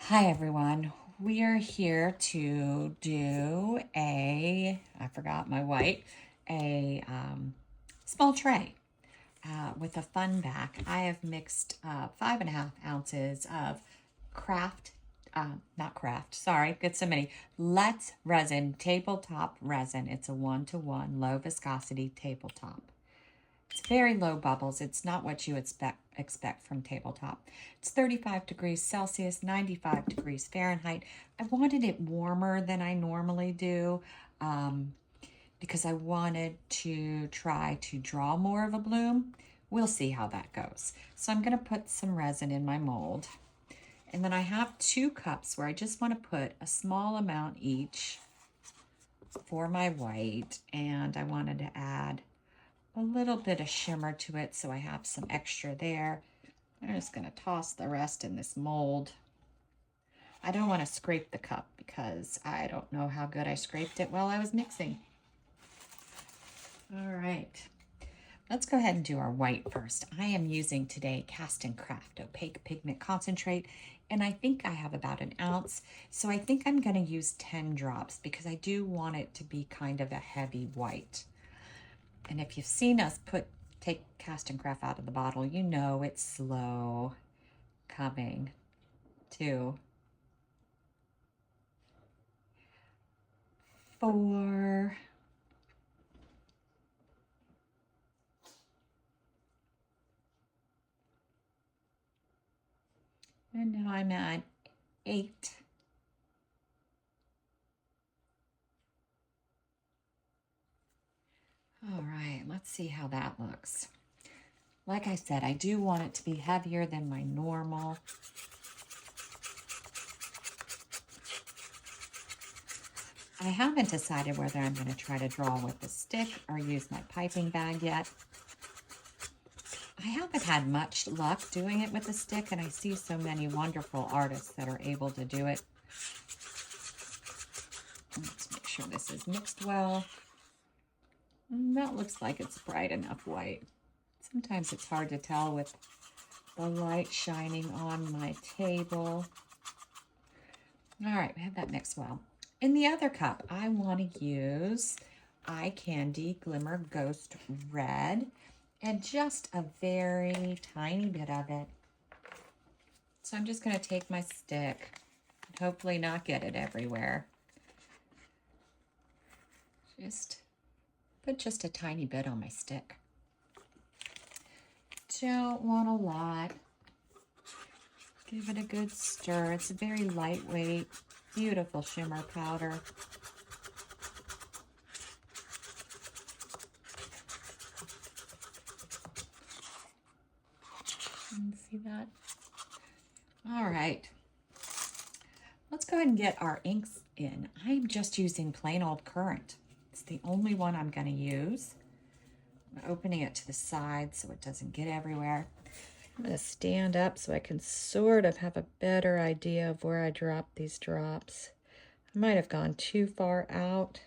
Hi everyone. We are here to do I forgot my white, a small tray with a fun back. I have mixed 5.5 ounces of not craft, sorry, get so many. Let's Resin, tabletop resin. It's a 1-to-1 low viscosity tabletop. It's very low bubbles. It's not what you expect from tabletop. It's 35 degrees Celsius, 95 degrees Fahrenheit. I wanted it warmer than I normally do because I wanted to try to draw more of a bloom. We'll see how that goes. So I'm going to put some resin in my mold. And then I have 2 cups where I just want to put a small amount each for my white. And I wanted to add a little bit of shimmer to it, so I have some extra there. I'm just going to toss the rest in this mold. I don't want to scrape the cup because I don't know how good I scraped it while I was mixing. All right, let's go ahead and do our white first. I am using today Cast and Craft Opaque Pigment Concentrate, and I think I have about 1 ounce. So I think I'm going to use 10 drops because I do want it to be kind of a heavy white. And if you've seen us take Cast and Craft out of the bottle, you know it's slow coming to 4. And now I'm at 8. All right, let's see how that looks. Like I said, I do want it to be heavier than my normal. I haven't decided whether I'm going to try to draw with the stick or use my piping bag yet. I haven't had much luck doing it with the stick, and I see so many wonderful artists that are able to do it. Let's make sure this is mixed well. That looks like it's bright enough white. Sometimes it's hard to tell with the light shining on my table. All right, we have that mixed well. In the other cup, I want to use Eye Candy Glimmer Ghost Red and just a very tiny bit of it. So I'm just going to take my stick and hopefully not get it everywhere. Just put just a tiny bit on my stick. Don't want a lot. Give it a good stir. It's a very lightweight, beautiful shimmer powder. See that? All right. Let's go ahead and get our inks in. I'm just using plain old Currant. It's the only one I'm going to use. I'm opening it to the side so it doesn't get everywhere. I'm going to stand up so I can sort of have a better idea of where I drop these drops. I might have gone too far out.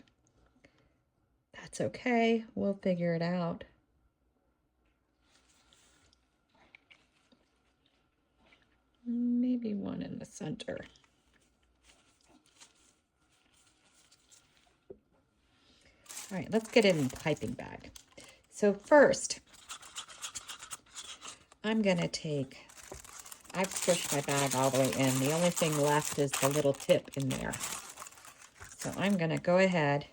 That's okay. We'll figure it out. Maybe one in the center. All right, let's get it in the piping bag. So first, I'm going to I've pushed my bag all the way in. The only thing left is the little tip in there. So I'm going to go ahead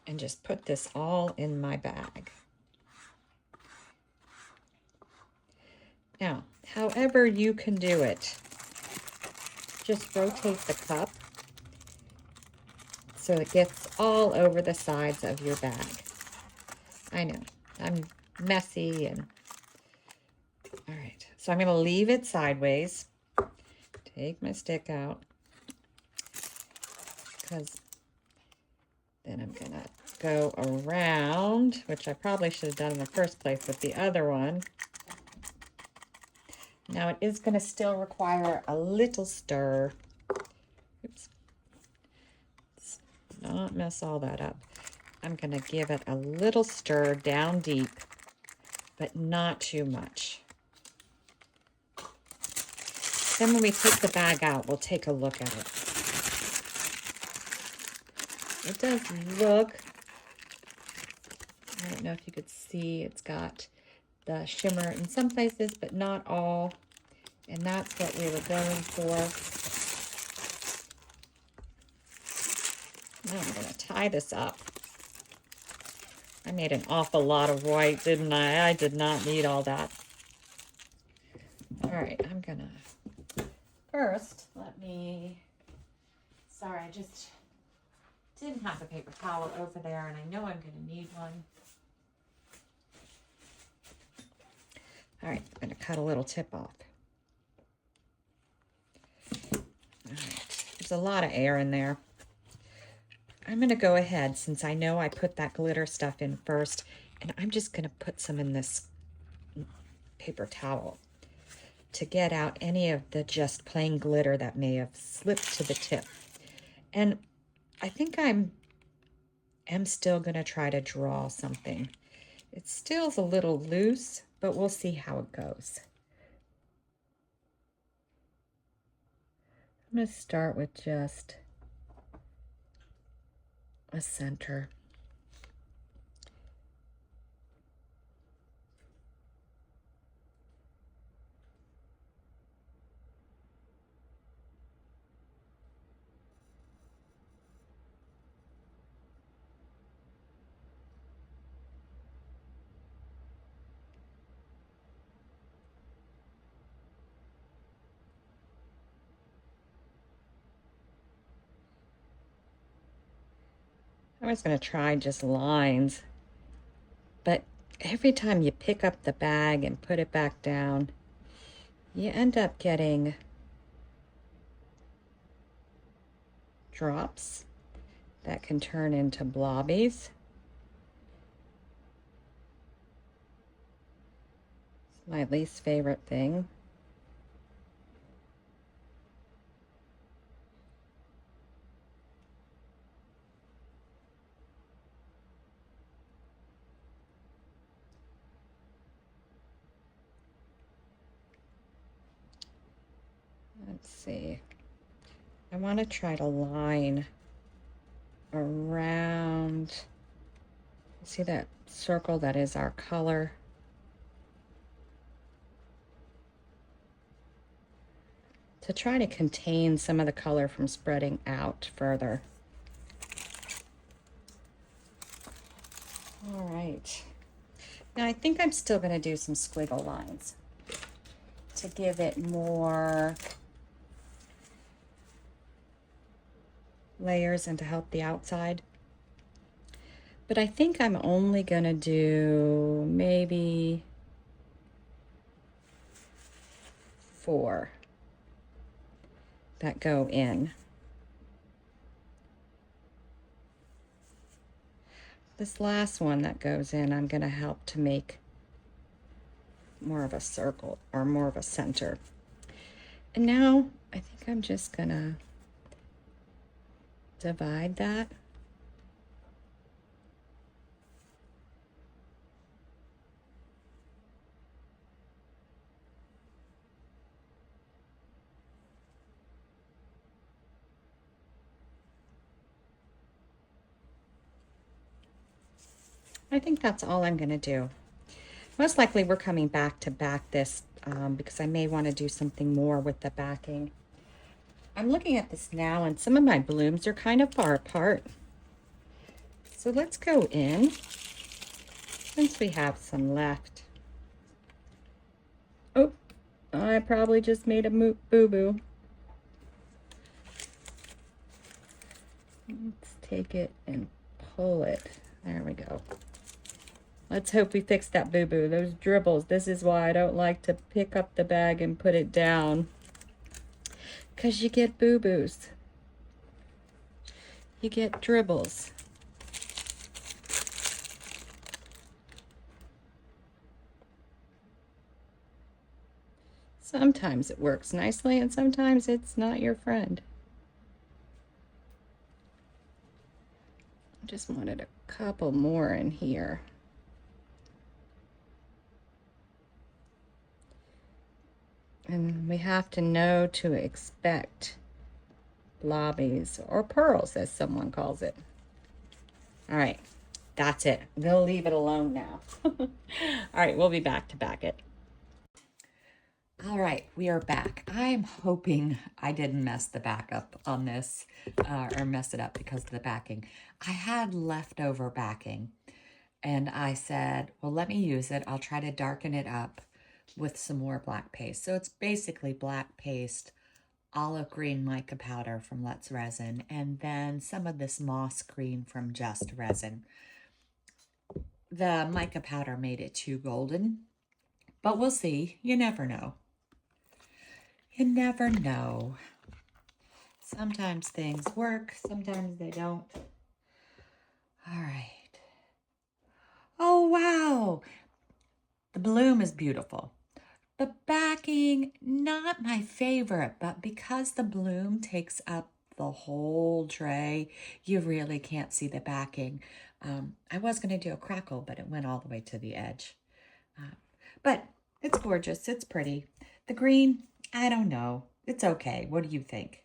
and just put this all in my bag. Now, however you can do it, just rotate the cup so it gets all over the sides of your bag. I know, I'm messy and... All right, so I'm going to leave it sideways. Take my stick out, because then I'm going to go around, which I probably should have done in the first place with the other one. Now it is going to still require a little stir. Oops. Let's not mess all that up. I'm going to give it a little stir down deep, but not too much. Then when we take the bag out, we'll take a look at it. It does look, I don't know if you could see, it's got the shimmer in some places, but not all. And that's what we were going for. Now I'm going to tie this up. I made an awful lot of white, didn't I? I did not need all that. All right, I'm going to, first, sorry, I just didn't have a paper towel over there, and I know I'm going to need one. All right, I'm going to cut a little tip off. All right, there's a lot of air in there. I'm going to go ahead, since I know I put that glitter stuff in first, and I'm just going to put some in this paper towel to get out any of the just plain glitter that may have slipped to the tip. And I think I'm still going to try to draw something. It still's a little loose, but we'll see how it goes. I'm going to start with just a center. I was going to try just lines, but every time you pick up the bag and put it back down, you end up getting drops that can turn into blobbies. It's my least favorite thing. Let's see. I want to try to line around, see that circle that is our color. To try to contain some of the color from spreading out further. All right. Now I think I'm still going to do some squiggle lines to give it more layers and to help the outside. But I think I'm only going to do maybe 4 that go in. This last one that goes in, I'm going to help to make more of a circle or more of a center. And now I think I'm just going to divide that. I think that's all I'm going to do. Most likely we're coming back to back this because I may want to do something more with the backing. I'm looking at this now and some of my blooms are kind of far apart. So let's go in since we have some left. Oh, I probably just made a boo-boo. Let's take it and pull it. There we go. Let's hope we fix that boo-boo. Those dribbles. This is why I don't like to pick up the bag and put it down. Because you get boo-boos. You get dribbles. Sometimes it works nicely and sometimes it's not your friend. I just wanted a couple more in here. And we have to know to expect blobbies or pearls, as someone calls it. All right, that's it. We'll leave it alone now. All right, we'll be back to back it. All right, we are back. I'm hoping I didn't mess the back up on this or mess it up because of the backing. I had leftover backing and I said, well, let me use it. I'll try to darken it up with some more black paste. So it's basically black paste, olive green mica powder from Let's Resin, and then some of this moss green from Just Resin. The mica powder made it too golden, but we'll see. You never know. You never know. Sometimes things work, sometimes they don't. All right. Oh, wow. The bloom is beautiful. The backing, not my favorite, but because the bloom takes up the whole tray, you really can't see the backing. I was going to do a crackle, but it went all the way to the edge. But it's gorgeous. It's pretty. The green, I don't know. It's okay. What do you think?